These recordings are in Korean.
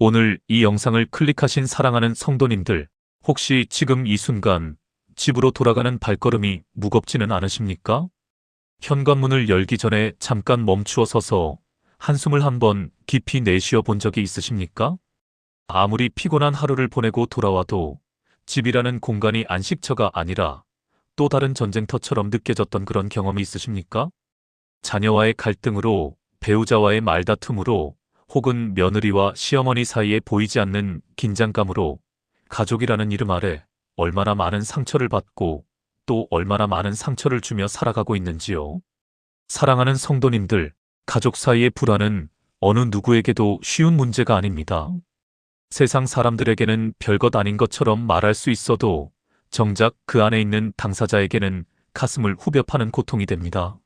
오늘 이 영상을 클릭하신 사랑하는 성도님들, 혹시 지금 이 순간 집으로 돌아가는 발걸음이 무겁지는 않으십니까? 현관문을 열기 전에 잠깐 멈추어 서서 한숨을 한번 깊이 내쉬어 본 적이 있으십니까? 아무리 피곤한 하루를 보내고 돌아와도 집이라는 공간이 안식처가 아니라 또 다른 전쟁터처럼 느껴졌던 그런 경험이 있으십니까? 자녀와의 갈등으로, 배우자와의 말다툼으로, 혹은 며느리와 시어머니 사이에 보이지 않는 긴장감으로 가족이라는 이름 아래 얼마나 많은 상처를 받고 또 얼마나 많은 상처를 주며 살아가고 있는지요. 사랑하는 성도님들, 가족 사이의 불화는 어느 누구에게도 쉬운 문제가 아닙니다. 세상 사람들에게는 별것 아닌 것처럼 말할 수 있어도 정작 그 안에 있는 당사자에게는 가슴을 후벼 파는 고통이 됩니다.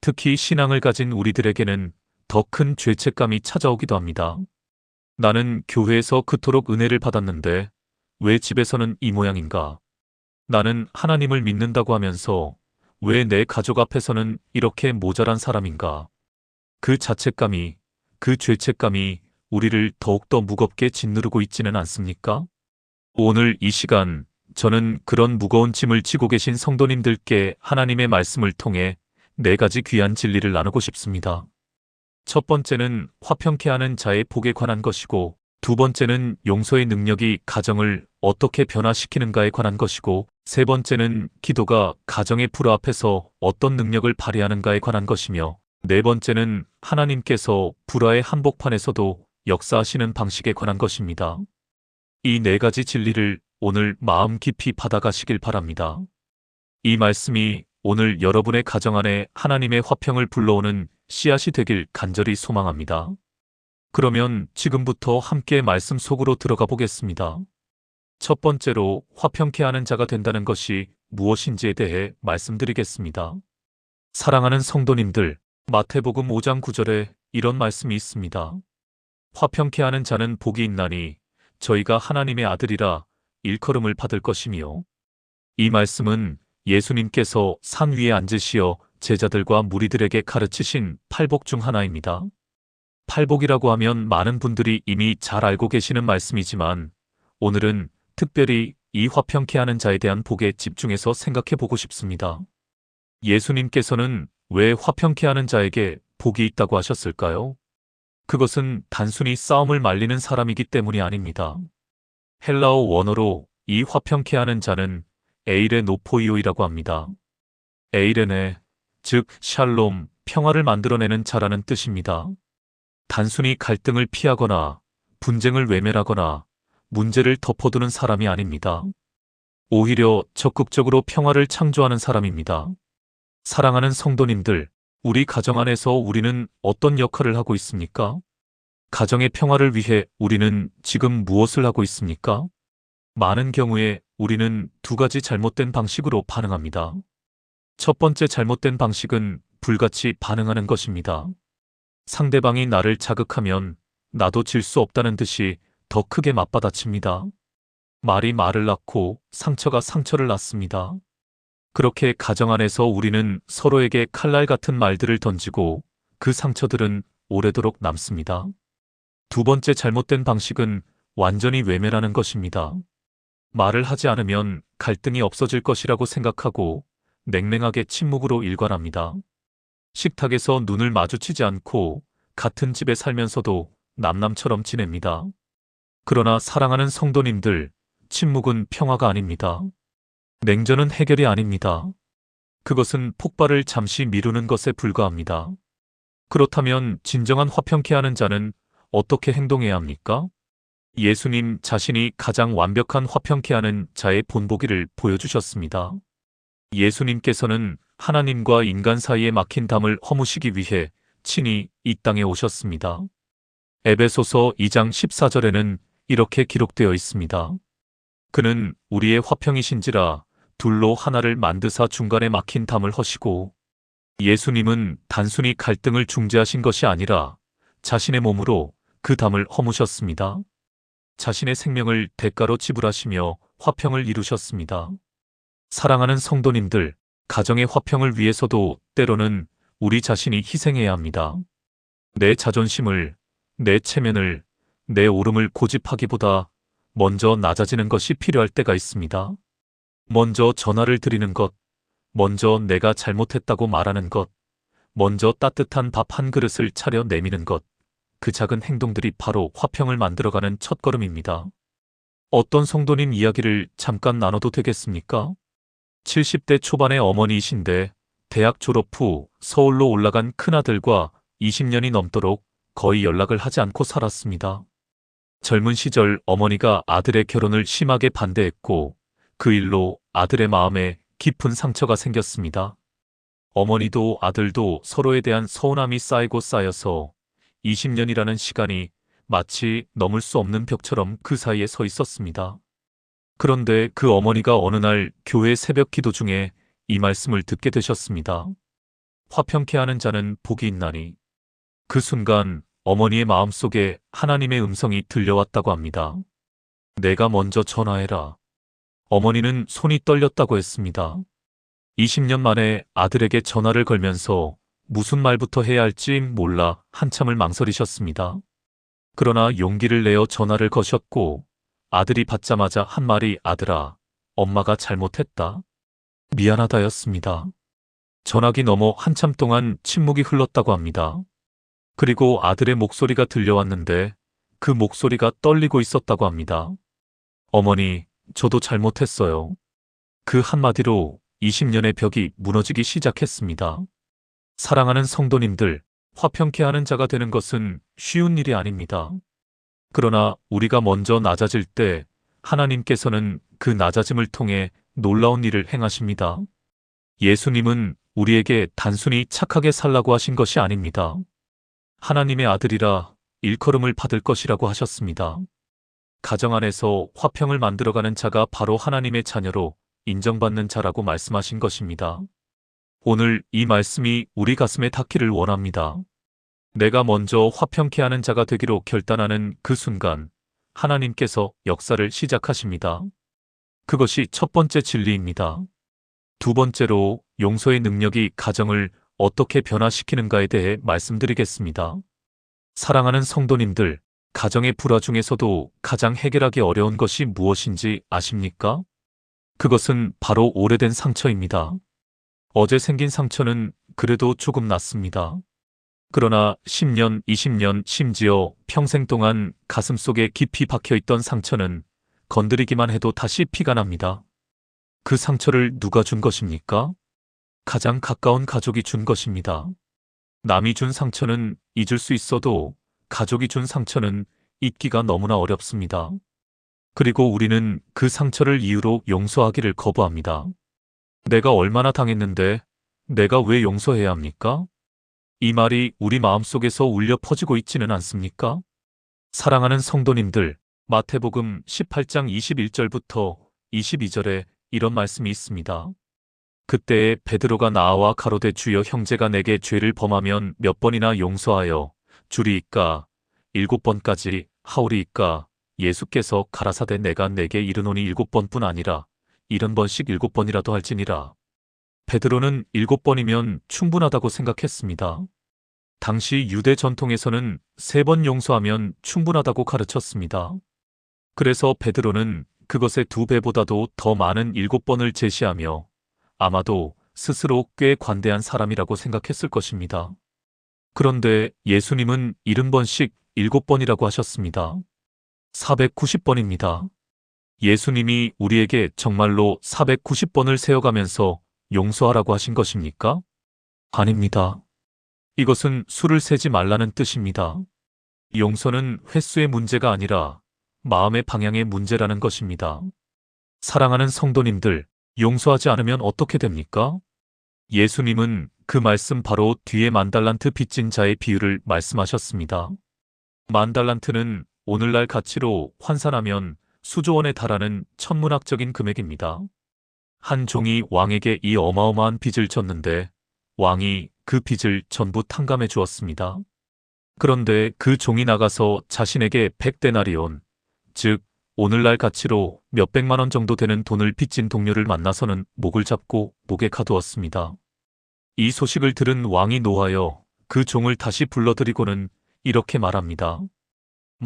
특히 신앙을 가진 우리들에게는 더 큰 죄책감이 찾아오기도 합니다. 나는 교회에서 그토록 은혜를 받았는데 왜 집에서는 이 모양인가? 나는 하나님을 믿는다고 하면서 왜 내 가족 앞에서는 이렇게 모자란 사람인가? 그 자책감이, 그 죄책감이 우리를 더욱더 무겁게 짓누르고 있지는 않습니까? 오늘 이 시간 저는 그런 무거운 짐을 지고 계신 성도님들께 하나님의 말씀을 통해 4가지 귀한 진리를 나누고 싶습니다. 첫 번째는 화평케 하는 자의 복에 관한 것이고, 두 번째는 용서의 능력이 가정을 어떻게 변화시키는가에 관한 것이고, 세 번째는 기도가 가정의 불화 앞에서 어떤 능력을 발휘하는가에 관한 것이며, 네 번째는 하나님께서 불화의 한복판에서도 역사하시는 방식에 관한 것입니다. 이 4가지 진리를 오늘 마음 깊이 받아가시길 바랍니다. 이 말씀이 오늘 여러분의 가정 안에 하나님의 화평을 불러오는 씨앗이 되길 간절히 소망합니다. 그러면 지금부터 함께 말씀 속으로 들어가 보겠습니다. 첫 번째로 화평케 하는 자가 된다는 것이 무엇인지에 대해 말씀드리겠습니다. 사랑하는 성도님들, 마태복음 5장 9절에 이런 말씀이 있습니다. 화평케 하는 자는 복이 있나니 저희가 하나님의 아들이라 일컬음을 받을 것이며, 이 말씀은 예수님께서 산 위에 앉으시어 제자들과 무리들에게 가르치신 팔복 중 하나입니다. 팔복이라고 하면 많은 분들이 이미 잘 알고 계시는 말씀이지만 오늘은 특별히 이 화평케 하는 자에 대한 복에 집중해서 생각해 보고 싶습니다. 예수님께서는 왜 화평케 하는 자에게 복이 있다고 하셨을까요? 그것은 단순히 싸움을 말리는 사람이기 때문이 아닙니다. 헬라어 원어로 이 화평케 하는 자는 에이레 노포이오이라고 합니다. 에이레네, 즉 샬롬, 평화를 만들어내는 자라는 뜻입니다. 단순히 갈등을 피하거나 분쟁을 외면하거나 문제를 덮어두는 사람이 아닙니다. 오히려 적극적으로 평화를 창조하는 사람입니다. 사랑하는 성도님들, 우리 가정 안에서 우리는 어떤 역할을 하고 있습니까? 가정의 평화를 위해 우리는 지금 무엇을 하고 있습니까? 많은 경우에 우리는 2가지 잘못된 방식으로 반응합니다. 첫 번째 잘못된 방식은 불같이 반응하는 것입니다. 상대방이 나를 자극하면 나도 질 수 없다는 듯이 더 크게 맞받아칩니다. 말이 말을 낳고 상처가 상처를 낳습니다. 그렇게 가정 안에서 우리는 서로에게 칼날 같은 말들을 던지고 그 상처들은 오래도록 남습니다. 두 번째 잘못된 방식은 완전히 외면하는 것입니다. 말을 하지 않으면 갈등이 없어질 것이라고 생각하고 냉랭하게 침묵으로 일관합니다. 식탁에서 눈을 마주치지 않고 같은 집에 살면서도 남남처럼 지냅니다. 그러나 사랑하는 성도님들, 침묵은 평화가 아닙니다. 냉전은 해결이 아닙니다. 그것은 폭발을 잠시 미루는 것에 불과합니다. 그렇다면 진정한 화평케 하는 자는 어떻게 행동해야 합니까? 예수님 자신이 가장 완벽한 화평케 하는 자의 본보기를 보여주셨습니다. 예수님께서는 하나님과 인간 사이에 막힌 담을 허무시기 위해 친히 이 땅에 오셨습니다. 에베소서 2장 14절에는 이렇게 기록되어 있습니다. 그는 우리의 화평이신지라 둘로 하나를 만드사 중간에 막힌 담을 허시고. 예수님은 단순히 갈등을 중재하신 것이 아니라 자신의 몸으로 그 담을 허무셨습니다. 자신의 생명을 대가로 지불하시며 화평을 이루셨습니다. 사랑하는 성도님들, 가정의 화평을 위해서도 때로는 우리 자신이 희생해야 합니다. 내 자존심을, 내 체면을, 내 오름을 고집하기보다 먼저 낮아지는 것이 필요할 때가 있습니다. 먼저 전화를 드리는 것, 먼저 내가 잘못했다고 말하는 것, 먼저 따뜻한 밥 한 그릇을 차려 내미는 것, 그 작은 행동들이 바로 화평을 만들어가는 첫걸음입니다. 어떤 성도님 이야기를 잠깐 나눠도 되겠습니까? 70대 초반의 어머니이신데 대학 졸업 후 서울로 올라간 큰아들과 20년이 넘도록 거의 연락을 하지 않고 살았습니다. 젊은 시절 어머니가 아들의 결혼을 심하게 반대했고 그 일로 아들의 마음에 깊은 상처가 생겼습니다. 어머니도 아들도 서로에 대한 서운함이 쌓이고 쌓여서 20년이라는 시간이 마치 넘을 수 없는 벽처럼 그 사이에 서 있었습니다. 그런데 그 어머니가 어느 날 교회 새벽 기도 중에 이 말씀을 듣게 되셨습니다. 화평케 하는 자는 복이 있나니. 그 순간 어머니의 마음속에 하나님의 음성이 들려왔다고 합니다. 내가 먼저 전화해라. 어머니는 손이 떨렸다고 했습니다. 20년 만에 아들에게 전화를 걸면서 무슨 말부터 해야 할지 몰라 한참을 망설이셨습니다. 그러나 용기를 내어 전화를 거셨고 아들이 받자마자 한 말이 아들아, 엄마가 잘못했다. 미안하다였습니다. 전화기 너머 한참 동안 침묵이 흘렀다고 합니다. 그리고 아들의 목소리가 들려왔는데 그 목소리가 떨리고 있었다고 합니다. 어머니, 저도 잘못했어요. 그 한마디로 20년의 벽이 무너지기 시작했습니다. 사랑하는 성도님들, 화평케 하는 자가 되는 것은 쉬운 일이 아닙니다. 그러나 우리가 먼저 낮아질 때 하나님께서는 그 낮아짐을 통해 놀라운 일을 행하십니다. 예수님은 우리에게 단순히 착하게 살라고 하신 것이 아닙니다. 하나님의 아들이라 일컬음을 받을 것이라고 하셨습니다. 가정 안에서 화평을 만들어가는 자가 바로 하나님의 자녀로 인정받는 자라고 말씀하신 것입니다. 오늘 이 말씀이 우리 가슴에 닿기를 원합니다. 내가 먼저 화평케 하는 자가 되기로 결단하는 그 순간 하나님께서 역사를 시작하십니다. 그것이 첫 번째 진리입니다. 두 번째로 용서의 능력이 가정을 어떻게 변화시키는가에 대해 말씀드리겠습니다. 사랑하는 성도님들, 가정의 불화 중에서도 가장 해결하기 어려운 것이 무엇인지 아십니까? 그것은 바로 오래된 상처입니다. 어제 생긴 상처는 그래도 조금 낫습니다. 그러나 10년, 20년, 심지어 평생 동안 가슴속에 깊이 박혀있던 상처는 건드리기만 해도 다시 피가 납니다. 그 상처를 누가 준 것입니까? 가장 가까운 가족이 준 것입니다. 남이 준 상처는 잊을 수 있어도 가족이 준 상처는 잊기가 너무나 어렵습니다. 그리고 우리는 그 상처를 이유로 용서하기를 거부합니다. 내가 얼마나 당했는데 내가 왜 용서해야 합니까? 이 말이 우리 마음속에서 울려 퍼지고 있지는 않습니까? 사랑하는 성도님들, 마태복음 18장 21절부터 22절에 이런 말씀이 있습니다. 그때에 베드로가 나아와 가로되 주여 형제가 내게 죄를 범하면 몇 번이나 용서하여 주리이까 7번까지 하오리이까. 예수께서 가라사대 내가 내게 이르노니 7번뿐 아니라 70번씩 7번이라도 할지니라. 베드로는 7번이면 충분하다고 생각했습니다. 당시 유대 전통에서는 3번 용서하면 충분하다고 가르쳤습니다. 그래서 베드로는 그것의 2배보다도 더 많은 7번을 제시하며 아마도 스스로 꽤 관대한 사람이라고 생각했을 것입니다. 그런데 예수님은 70번씩 7번이라고 하셨습니다. 490번입니다. 예수님이 우리에게 정말로 490번을 세어가면서 용서하라고 하신 것입니까? 아닙니다. 이것은 수를 세지 말라는 뜻입니다. 용서는 횟수의 문제가 아니라 마음의 방향의 문제라는 것입니다. 사랑하는 성도님들, 용서하지 않으면 어떻게 됩니까? 예수님은 그 말씀 바로 뒤에 10,000달란트 빚진 자의 비유를 말씀하셨습니다. 10,000달란트는 오늘날 가치로 환산하면 수조 원에 달하는 천문학적인 금액입니다. 한 종이 왕에게 이 어마어마한 빚을 졌는데 왕이 그 빚을 전부 탕감해 주었습니다. 그런데 그 종이 나가서 자신에게 100데나리온, 즉 오늘날 가치로 몇백만 원 정도 되는 돈을 빚진 동료를 만나서는 목을 잡고 목에 가두었습니다. 이 소식을 들은 왕이 노하여 그 종을 다시 불러들이고는 이렇게 말합니다.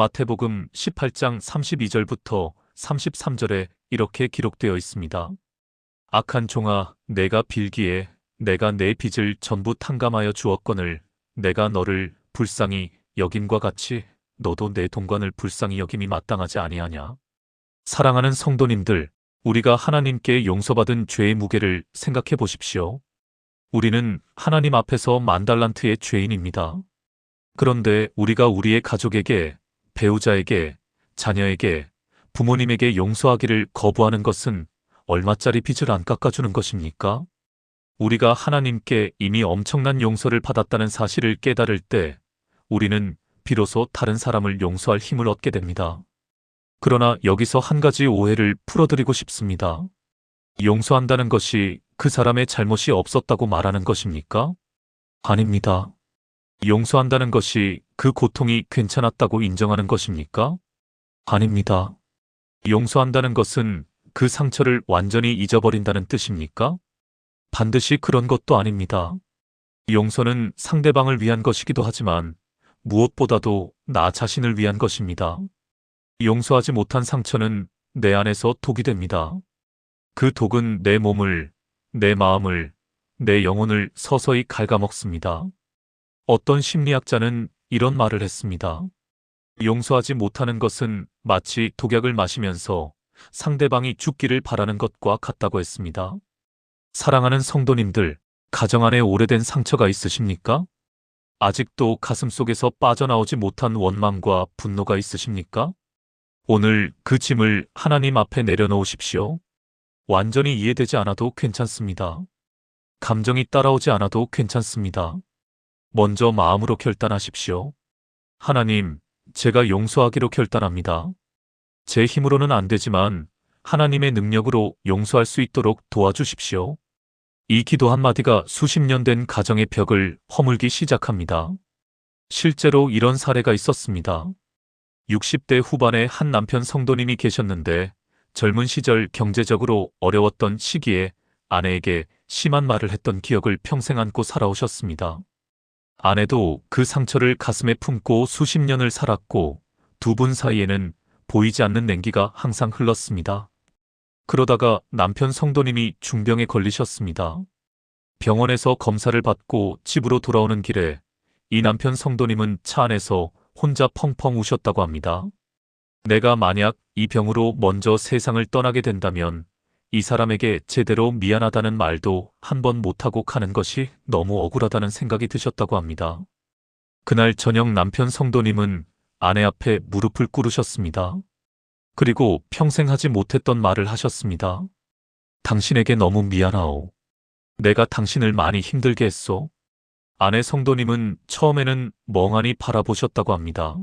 마태복음 18장 32절부터 33절에 이렇게 기록되어 있습니다. 악한 종아, 내가 빌기에 내가 내 빚을 전부 탕감하여 주었거늘 내가 너를 불쌍히 여김과 같이 너도 내 동관을 불쌍히 여김이 마땅하지 아니하냐. 사랑하는 성도님들, 우리가 하나님께 용서받은 죄의 무게를 생각해 보십시오. 우리는 하나님 앞에서 만달란트의 죄인입니다. 그런데 우리가 우리의 가족에게, 배우자에게, 자녀에게, 부모님에게 용서하기를 거부하는 것은 얼마짜리 빚을 안 깎아주는 것입니까? 우리가 하나님께 이미 엄청난 용서를 받았다는 사실을 깨달을 때 우리는 비로소 다른 사람을 용서할 힘을 얻게 됩니다. 그러나 여기서 한 가지 오해를 풀어드리고 싶습니다. 용서한다는 것이 그 사람의 잘못이 없었다고 말하는 것입니까? 아닙니다. 용서한다는 것이 그 고통이 괜찮았다고 인정하는 것입니까? 아닙니다. 용서한다는 것은 그 상처를 완전히 잊어버린다는 뜻입니까? 반드시 그런 것도 아닙니다. 용서는 상대방을 위한 것이기도 하지만 무엇보다도 나 자신을 위한 것입니다. 용서하지 못한 상처는 내 안에서 독이 됩니다. 그 독은 내 몸을, 내 마음을, 내 영혼을 서서히 갉아먹습니다. 어떤 심리학자는 이런 말을 했습니다. 용서하지 못하는 것은 마치 독약을 마시면서 상대방이 죽기를 바라는 것과 같다고 했습니다. 사랑하는 성도님들, 가정 안에 오래된 상처가 있으십니까? 아직도 가슴속에서 빠져나오지 못한 원망과 분노가 있으십니까? 오늘 그 짐을 하나님 앞에 내려놓으십시오. 완전히 이해되지 않아도 괜찮습니다. 감정이 따라오지 않아도 괜찮습니다. 먼저 마음으로 결단하십시오. 하나님, 제가 용서하기로 결단합니다. 제 힘으로는 안 되지만 하나님의 능력으로 용서할 수 있도록 도와주십시오. 이 기도 한마디가 수십 년 된 가정의 벽을 허물기 시작합니다. 실제로 이런 사례가 있었습니다. 60대 후반의 한 남편 성도님이 계셨는데 젊은 시절 경제적으로 어려웠던 시기에 아내에게 심한 말을 했던 기억을 평생 안고 살아오셨습니다. 아내도 그 상처를 가슴에 품고 수십 년을 살았고 두 분 사이에는 보이지 않는 냉기가 항상 흘렀습니다. 그러다가 남편 성도님이 중병에 걸리셨습니다. 병원에서 검사를 받고 집으로 돌아오는 길에 이 남편 성도님은 차 안에서 혼자 펑펑 우셨다고 합니다. 내가 만약 이 병으로 먼저 세상을 떠나게 된다면 이 사람에게 제대로 미안하다는 말도 한 번 못하고 가는 것이 너무 억울하다는 생각이 드셨다고 합니다. 그날 저녁 남편 성도님은 아내 앞에 무릎을 꿇으셨습니다. 그리고 평생 하지 못했던 말을 하셨습니다. 당신에게 너무 미안하오. 내가 당신을 많이 힘들게 했소. 아내 성도님은 처음에는 멍하니 바라보셨다고 합니다.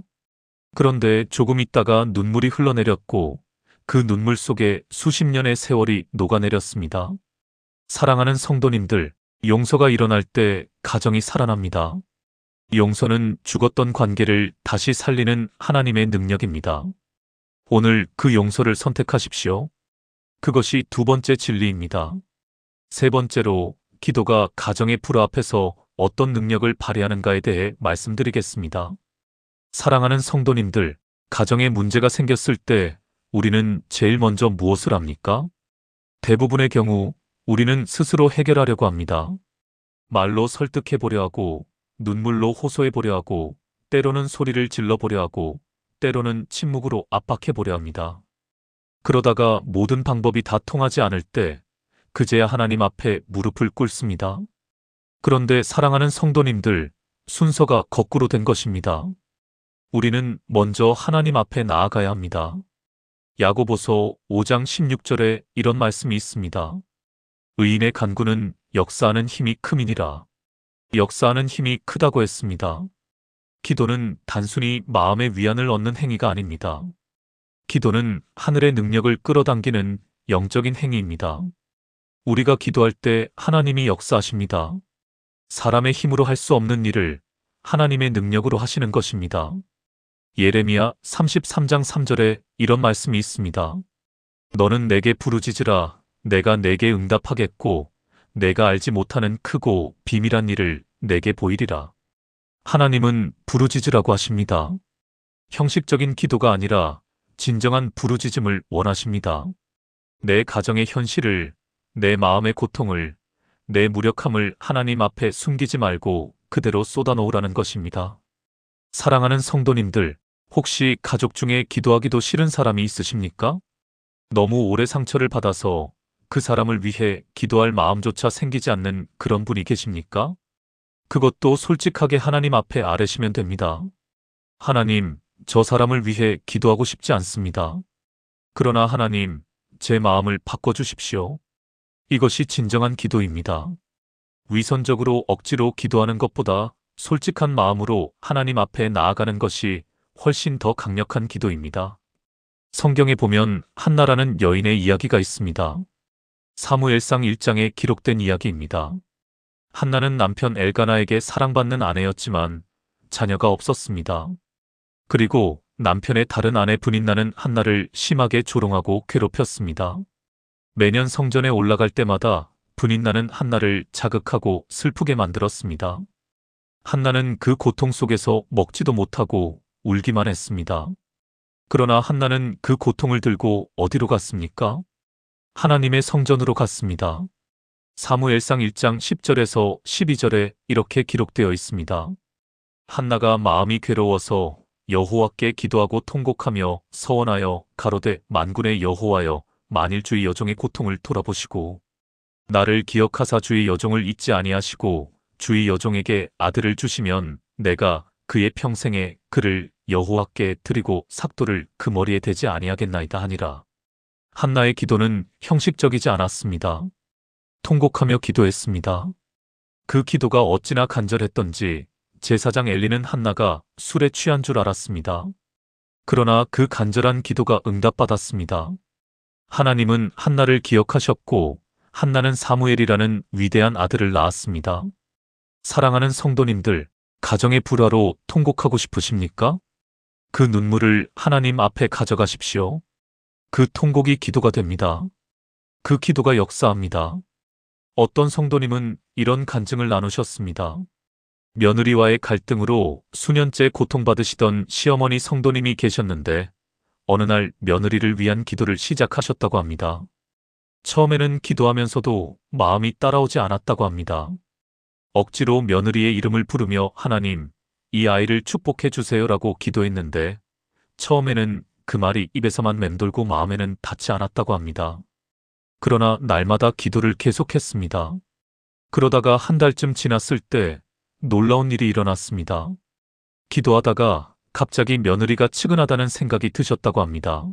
그런데 조금 있다가 눈물이 흘러내렸고 그 눈물 속에 수십 년의 세월이 녹아내렸습니다. 사랑하는 성도님들, 용서가 일어날 때 가정이 살아납니다. 용서는 죽었던 관계를 다시 살리는 하나님의 능력입니다. 오늘 그 용서를 선택하십시오. 그것이 두 번째 진리입니다. 세 번째로 기도가 가정의 불 앞에서 어떤 능력을 발휘하는가에 대해 말씀드리겠습니다. 사랑하는 성도님들, 가정에 문제가 생겼을 때 우리는 제일 먼저 무엇을 합니까? 대부분의 경우 우리는 스스로 해결하려고 합니다. 말로 설득해보려 하고, 눈물로 호소해보려 하고, 때로는 소리를 질러보려 하고, 때로는 침묵으로 압박해보려 합니다. 그러다가 모든 방법이 다 통하지 않을 때 그제야 하나님 앞에 무릎을 꿇습니다. 그런데 사랑하는 성도님들, 순서가 거꾸로 된 것입니다. 우리는 먼저 하나님 앞에 나아가야 합니다. 야고보서 5장 16절에 이런 말씀이 있습니다. 의인의 간구는 역사하는 힘이 큼이니라. 역사하는 힘이 크다고 했습니다. 기도는 단순히 마음의 위안을 얻는 행위가 아닙니다. 기도는 하늘의 능력을 끌어당기는 영적인 행위입니다. 우리가 기도할 때 하나님이 역사하십니다. 사람의 힘으로 할 수 없는 일을 하나님의 능력으로 하시는 것입니다. 예레미야 33장 3절에 이런 말씀이 있습니다. 너는 내게 부르짖으라. 내가 내게 응답하겠고 내가 알지 못하는 크고 비밀한 일을 내게 보이리라. 하나님은 부르짖으라고 하십니다. 형식적인 기도가 아니라 진정한 부르짖음을 원하십니다. 내 가정의 현실을, 내 마음의 고통을, 내 무력함을 하나님 앞에 숨기지 말고 그대로 쏟아놓으라는 것입니다. 사랑하는 성도님들, 혹시 가족 중에 기도하기도 싫은 사람이 있으십니까? 너무 오래 상처를 받아서 그 사람을 위해 기도할 마음조차 생기지 않는 그런 분이 계십니까? 그것도 솔직하게 하나님 앞에 아뢰시면 됩니다. 하나님, 저 사람을 위해 기도하고 싶지 않습니다. 그러나 하나님, 제 마음을 바꿔주십시오. 이것이 진정한 기도입니다. 위선적으로 억지로 기도하는 것보다 솔직한 마음으로 하나님 앞에 나아가는 것이 훨씬 더 강력한 기도입니다. 성경에 보면 한나라는 여인의 이야기가 있습니다. 사무엘상 1장에 기록된 이야기입니다. 한나는 남편 엘가나에게 사랑받는 아내였지만 자녀가 없었습니다. 그리고 남편의 다른 아내 분인나는 한나를 심하게 조롱하고 괴롭혔습니다. 매년 성전에 올라갈 때마다 분인나는 한나를 자극하고 슬프게 만들었습니다. 한나는 그 고통 속에서 먹지도 못하고 울기만 했습니다. 그러나 한나는 그 고통을 들고 어디로 갔습니까? 하나님의 성전으로 갔습니다. 사무엘상 1장 10절에서 12절에 이렇게 기록되어 있습니다. 한나가 마음이 괴로워서 여호와께 기도하고 통곡하며 서원하여 가로되 만군의 여호와여, 만일 주의 여종의 고통을 돌아보시고 나를 기억하사 주의 여종을 잊지 아니하시고 주의 여종에게 아들을 주시면 내가 그의 평생에 그를 여호와께 드리고 삭도를 그 머리에 대지 아니하겠나이다 하니라. 한나의 기도는 형식적이지 않았습니다. 통곡하며 기도했습니다. 그 기도가 어찌나 간절했던지 제사장 엘리는 한나가 술에 취한 줄 알았습니다. 그러나 그 간절한 기도가 응답받았습니다. 하나님은 한나를 기억하셨고 한나는 사무엘이라는 위대한 아들을 낳았습니다. 사랑하는 성도님들, 가정의 불화로 통곡하고 싶으십니까? 그 눈물을 하나님 앞에 가져가십시오. 그 통곡이 기도가 됩니다. 그 기도가 역사합니다. 어떤 성도님은 이런 간증을 나누셨습니다. 며느리와의 갈등으로 수년째 고통받으시던 시어머니 성도님이 계셨는데 어느 날 며느리를 위한 기도를 시작하셨다고 합니다. 처음에는 기도하면서도 마음이 따라오지 않았다고 합니다. 억지로 며느리의 이름을 부르며 하나님, 이 아이를 축복해 주세요라고 기도했는데 처음에는 그 말이 입에서만 맴돌고 마음에는 닿지 않았다고 합니다. 그러나 날마다 기도를 계속했습니다. 그러다가 한 달쯤 지났을 때 놀라운 일이 일어났습니다. 기도하다가 갑자기 며느리가 측은하다는 생각이 드셨다고 합니다.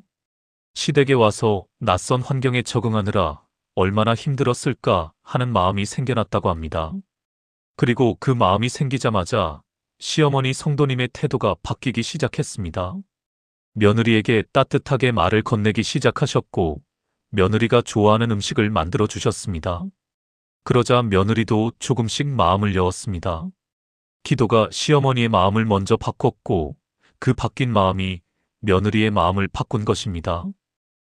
시댁에 와서 낯선 환경에 적응하느라 얼마나 힘들었을까 하는 마음이 생겨났다고 합니다. 그리고 그 마음이 생기자마자 시어머니 성도님의 태도가 바뀌기 시작했습니다. 며느리에게 따뜻하게 말을 건네기 시작하셨고 며느리가 좋아하는 음식을 만들어 주셨습니다. 그러자 며느리도 조금씩 마음을 여었습니다. 기도가 시어머니의 마음을 먼저 바꿨고 그 바뀐 마음이 며느리의 마음을 바꾼 것입니다.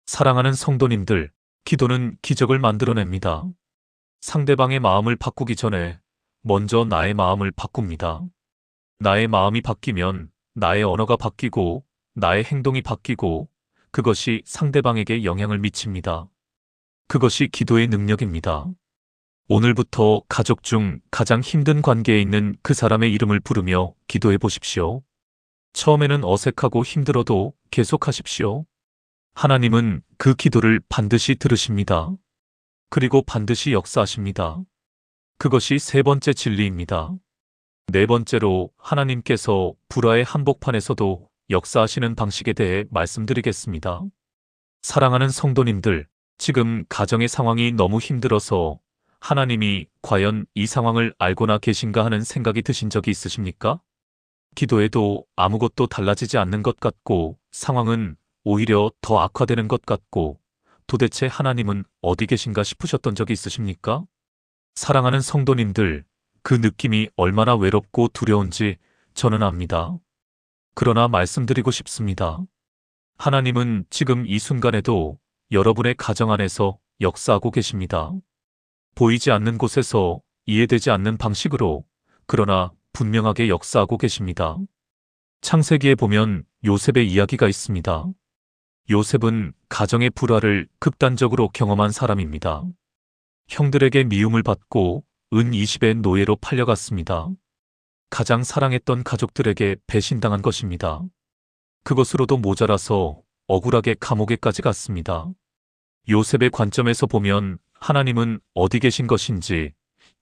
사랑하는 성도님들, 기도는 기적을 만들어냅니다. 상대방의 마음을 바꾸기 전에 먼저 나의 마음을 바꿉니다. 나의 마음이 바뀌면 나의 언어가 바뀌고 나의 행동이 바뀌고 그것이 상대방에게 영향을 미칩니다. 그것이 기도의 능력입니다. 오늘부터 가족 중 가장 힘든 관계에 있는 그 사람의 이름을 부르며 기도해 보십시오. 처음에는 어색하고 힘들어도 계속하십시오. 하나님은 그 기도를 반드시 들으십니다. 그리고 반드시 역사하십니다. 그것이 세 번째 진리입니다. 네 번째로 하나님께서 불화의 한복판에서도 역사하시는 방식에 대해 말씀드리겠습니다. 사랑하는 성도님들, 지금 가정의 상황이 너무 힘들어서 하나님이 과연 이 상황을 알고나 계신가 하는 생각이 드신 적이 있으십니까? 기도해도 아무것도 달라지지 않는 것 같고 상황은 오히려 더 악화되는 것 같고 도대체 하나님은 어디 계신가 싶으셨던 적이 있으십니까? 사랑하는 성도님들, 그 느낌이 얼마나 외롭고 두려운지 저는 압니다. 그러나 말씀드리고 싶습니다. 하나님은 지금 이 순간에도 여러분의 가정 안에서 역사하고 계십니다. 보이지 않는 곳에서 이해되지 않는 방식으로 그러나 분명하게 역사하고 계십니다. 창세기에 보면 요셉의 이야기가 있습니다. 요셉은 가정의 불화를 극단적으로 경험한 사람입니다. 형들에게 미움을 받고 은 20의 노예로 팔려갔습니다. 가장 사랑했던 가족들에게 배신당한 것입니다. 그것으로도 모자라서 억울하게 감옥에까지 갔습니다. 요셉의 관점에서 보면 하나님은 어디 계신 것인지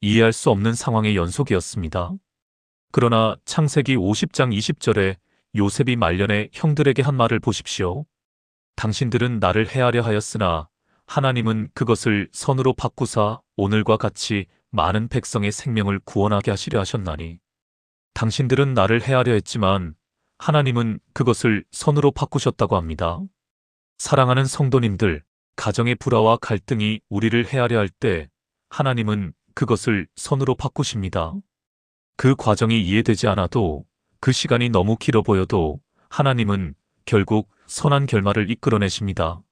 이해할 수 없는 상황의 연속이었습니다. 그러나 창세기 50장 20절에 요셉이 말년에 형들에게 한 말을 보십시오. 당신들은 나를 해하려 하였으나 하나님은 그것을 선으로 바꾸사 오늘과 같이 많은 백성의 생명을 구원하게 하시려 하셨나니. 당신들은 나를 해하려 했지만 하나님은 그것을 선으로 바꾸셨다고 합니다. 사랑하는 성도님들, 가정의 불화와 갈등이 우리를 해하려 할 때 하나님은 그것을 선으로 바꾸십니다. 그 과정이 이해되지 않아도, 그 시간이 너무 길어 보여도 하나님은 결국 선한 결말을 이끌어내십니다.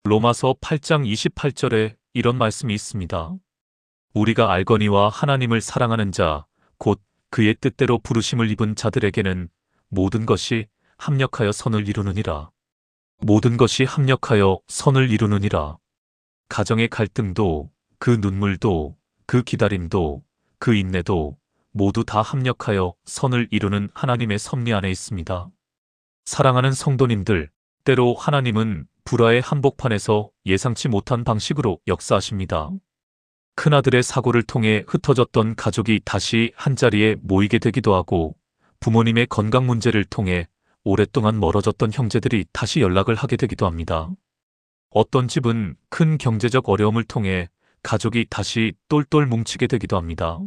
로마서 8장 28절에 이런 말씀이 있습니다. 우리가 알거니와 하나님을 사랑하는 자, 곧 그의 뜻대로 부르심을 입은 자들에게는 모든 것이 합력하여 선을 이루느니라. 모든 것이 합력하여 선을 이루느니라. 가정의 갈등도, 그 눈물도, 그 기다림도, 그 인내도 모두 다 합력하여 선을 이루는 하나님의 섭리 안에 있습니다. 사랑하는 성도님들, 때로 하나님은 불화의 한복판에서 예상치 못한 방식으로 역사하십니다. 큰아들의 사고를 통해 흩어졌던 가족이 다시 한자리에 모이게 되기도 하고, 부모님의 건강 문제를 통해 오랫동안 멀어졌던 형제들이 다시 연락을 하게 되기도 합니다. 어떤 집은 큰 경제적 어려움을 통해 가족이 다시 똘똘 뭉치게 되기도 합니다.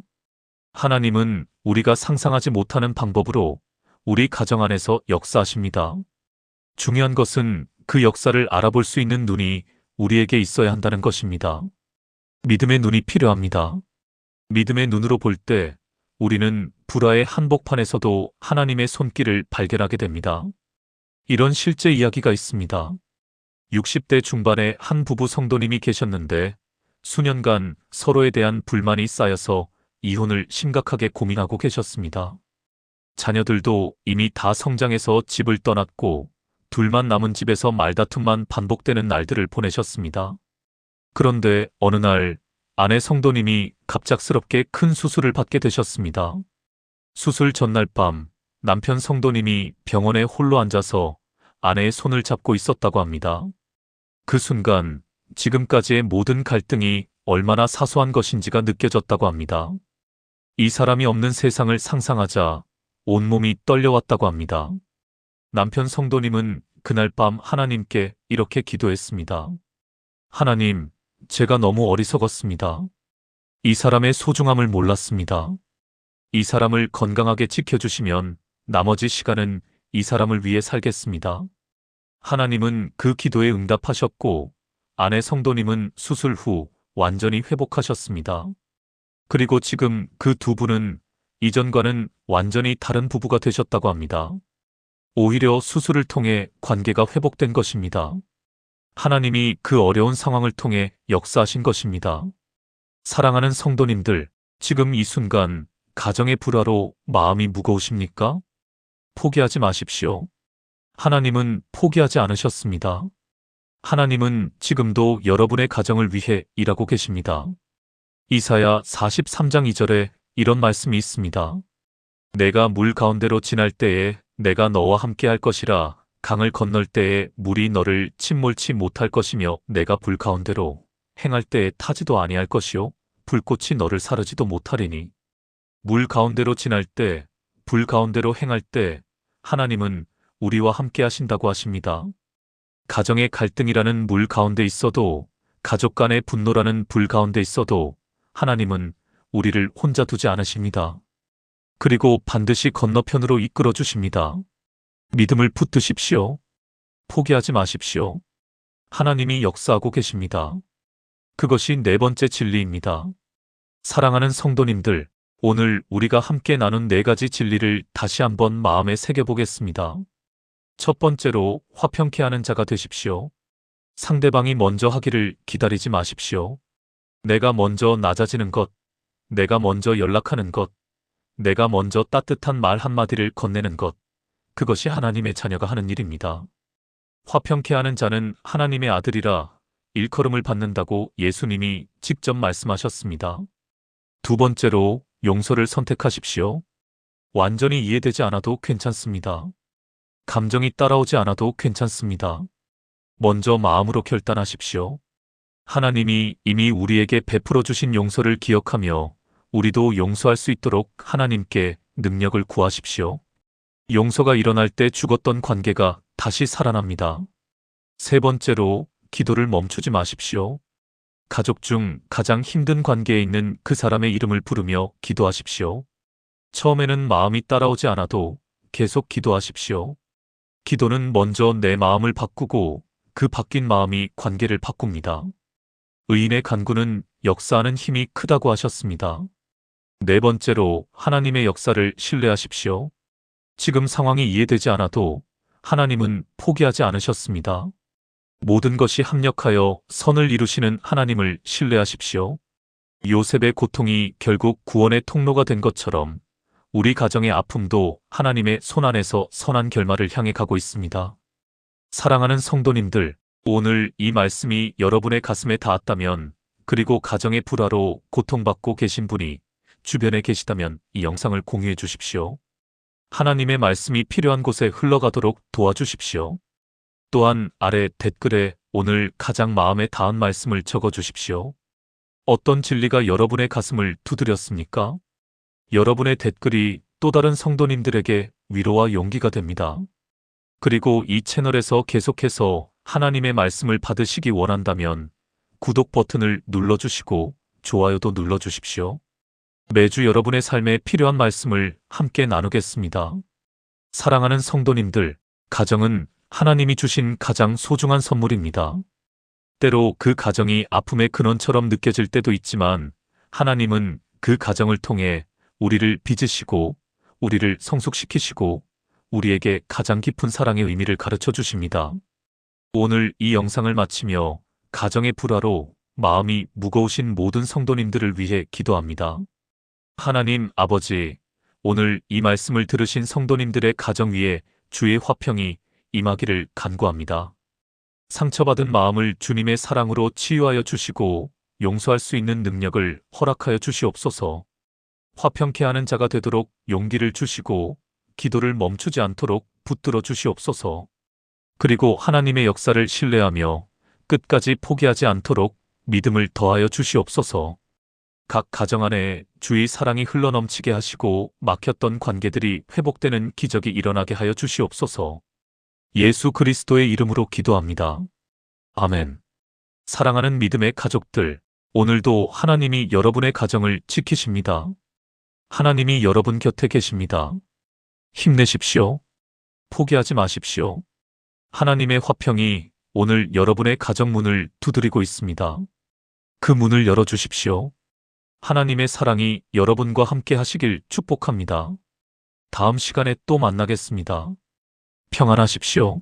하나님은 우리가 상상하지 못하는 방법으로 우리 가정 안에서 역사하십니다. 중요한 것은 그 역사를 알아볼 수 있는 눈이 우리에게 있어야 한다는 것입니다. 믿음의 눈이 필요합니다. 믿음의 눈으로 볼 때 우리는 불화의 한복판에서도 하나님의 손길을 발견하게 됩니다. 이런 실제 이야기가 있습니다. 60대 중반의 한 부부 성도님이 계셨는데 수년간 서로에 대한 불만이 쌓여서 이혼을 심각하게 고민하고 계셨습니다. 자녀들도 이미 다 성장해서 집을 떠났고 둘만 남은 집에서 말다툼만 반복되는 날들을 보내셨습니다. 그런데 어느 날 아내 성도님이 갑작스럽게 큰 수술을 받게 되셨습니다. 수술 전날 밤 남편 성도님이 병원에 홀로 앉아서 아내의 손을 잡고 있었다고 합니다. 그 순간 지금까지의 모든 갈등이 얼마나 사소한 것인지가 느껴졌다고 합니다. 이 사람이 없는 세상을 상상하자 온몸이 떨려왔다고 합니다. 남편 성도님은 그날 밤 하나님께 이렇게 기도했습니다. 하나님, 제가 너무 어리석었습니다. 이 사람의 소중함을 몰랐습니다. 이 사람을 건강하게 지켜주시면 나머지 시간은 이 사람을 위해 살겠습니다. 하나님은 그 기도에 응답하셨고 아내 성도님은 수술 후 완전히 회복하셨습니다. 그리고 지금 그 두 분은 이전과는 완전히 다른 부부가 되셨다고 합니다. 오히려 수술을 통해 관계가 회복된 것입니다. 하나님이 그 어려운 상황을 통해 역사하신 것입니다. 사랑하는 성도님들, 지금 이 순간 가정의 불화로 마음이 무거우십니까? 포기하지 마십시오. 하나님은 포기하지 않으셨습니다. 하나님은 지금도 여러분의 가정을 위해 일하고 계십니다. 이사야 43장 2절에 이런 말씀이 있습니다. 내가 물 가운데로 지날 때에 내가 너와 함께 할 것이라. 강을 건널 때에 물이 너를 침몰치 못할 것이며 내가 불 가운데로 행할 때에 타지도 아니할 것이요 불꽃이 너를 사르지도 못하리니. 물 가운데로 지날 때, 불 가운데로 행할 때 하나님은 우리와 함께 하신다고 하십니다. 가정의 갈등이라는 물 가운데 있어도, 가족 간의 분노라는 불 가운데 있어도 하나님은 우리를 혼자 두지 않으십니다. 그리고 반드시 건너편으로 이끌어 주십니다. 믿음을 붙드십시오. 포기하지 마십시오. 하나님이 역사하고 계십니다. 그것이 네 번째 진리입니다. 사랑하는 성도님들, 오늘 우리가 함께 나눈 네 가지 진리를 다시 한번 마음에 새겨보겠습니다. 첫 번째로 화평케 하는 자가 되십시오. 상대방이 먼저 하기를 기다리지 마십시오. 내가 먼저 낮아지는 것, 내가 먼저 연락하는 것, 내가 먼저 따뜻한 말 한마디를 건네는 것, 그것이 하나님의 자녀가 하는 일입니다. 화평케 하는 자는 하나님의 아들이라 일컬음을 받는다고 예수님이 직접 말씀하셨습니다. 두 번째로 용서를 선택하십시오. 완전히 이해되지 않아도 괜찮습니다. 감정이 따라오지 않아도 괜찮습니다. 먼저 마음으로 결단하십시오. 하나님이 이미 우리에게 베풀어 주신 용서를 기억하며 우리도 용서할 수 있도록 하나님께 능력을 구하십시오. 용서가 일어날 때 죽었던 관계가 다시 살아납니다. 세 번째로 기도를 멈추지 마십시오. 가족 중 가장 힘든 관계에 있는 그 사람의 이름을 부르며 기도하십시오. 처음에는 마음이 따라오지 않아도 계속 기도하십시오. 기도는 먼저 내 마음을 바꾸고 그 바뀐 마음이 관계를 바꿉니다. 의인의 간구는 역사하는 힘이 크다고 하셨습니다. 네 번째로 하나님의 역사를 신뢰하십시오. 지금 상황이 이해되지 않아도 하나님은 포기하지 않으셨습니다. 모든 것이 합력하여 선을 이루시는 하나님을 신뢰하십시오. 요셉의 고통이 결국 구원의 통로가 된 것처럼 우리 가정의 아픔도 하나님의 손 안에서 선한 결말을 향해 가고 있습니다. 사랑하는 성도님들, 오늘 이 말씀이 여러분의 가슴에 닿았다면, 그리고 가정의 불화로 고통받고 계신 분이 주변에 계시다면 이 영상을 공유해 주십시오. 하나님의 말씀이 필요한 곳에 흘러가도록 도와주십시오. 또한 아래 댓글에 오늘 가장 마음에 닿은 말씀을 적어주십시오. 어떤 진리가 여러분의 가슴을 두드렸습니까? 여러분의 댓글이 또 다른 성도님들에게 위로와 용기가 됩니다. 그리고 이 채널에서 계속해서 하나님의 말씀을 받으시기 원한다면 구독 버튼을 눌러주시고 좋아요도 눌러주십시오. 매주 여러분의 삶에 필요한 말씀을 함께 나누겠습니다. 사랑하는 성도님들, 가정은 하나님이 주신 가장 소중한 선물입니다. 때로 그 가정이 아픔의 근원처럼 느껴질 때도 있지만 하나님은 그 가정을 통해 우리를 빚으시고 우리를 성숙시키시고 우리에게 가장 깊은 사랑의 의미를 가르쳐 주십니다. 오늘 이 영상을 마치며 가정의 불화로 마음이 무거우신 모든 성도님들을 위해 기도합니다. 하나님 아버지, 오늘 이 말씀을 들으신 성도님들의 가정 위에 주의 화평이 임하기를 간구합니다. 상처받은 마음을 주님의 사랑으로 치유하여 주시고 용서할 수 있는 능력을 허락하여 주시옵소서. 화평케 하는 자가 되도록 용기를 주시고 기도를 멈추지 않도록 붙들어 주시옵소서. 그리고 하나님의 역사를 신뢰하며 끝까지 포기하지 않도록 믿음을 더하여 주시옵소서. 각 가정 안에 주의 사랑이 흘러넘치게 하시고 막혔던 관계들이 회복되는 기적이 일어나게 하여 주시옵소서. 예수 그리스도의 이름으로 기도합니다. 아멘. 사랑하는 믿음의 가족들, 오늘도 하나님이 여러분의 가정을 지키십니다. 하나님이 여러분 곁에 계십니다. 힘내십시오. 포기하지 마십시오. 하나님의 화평이 오늘 여러분의 가정 문을 두드리고 있습니다. 그 문을 열어주십시오. 하나님의 사랑이 여러분과 함께 하시길 축복합니다. 다음 시간에 또 만나겠습니다. 평안하십시오.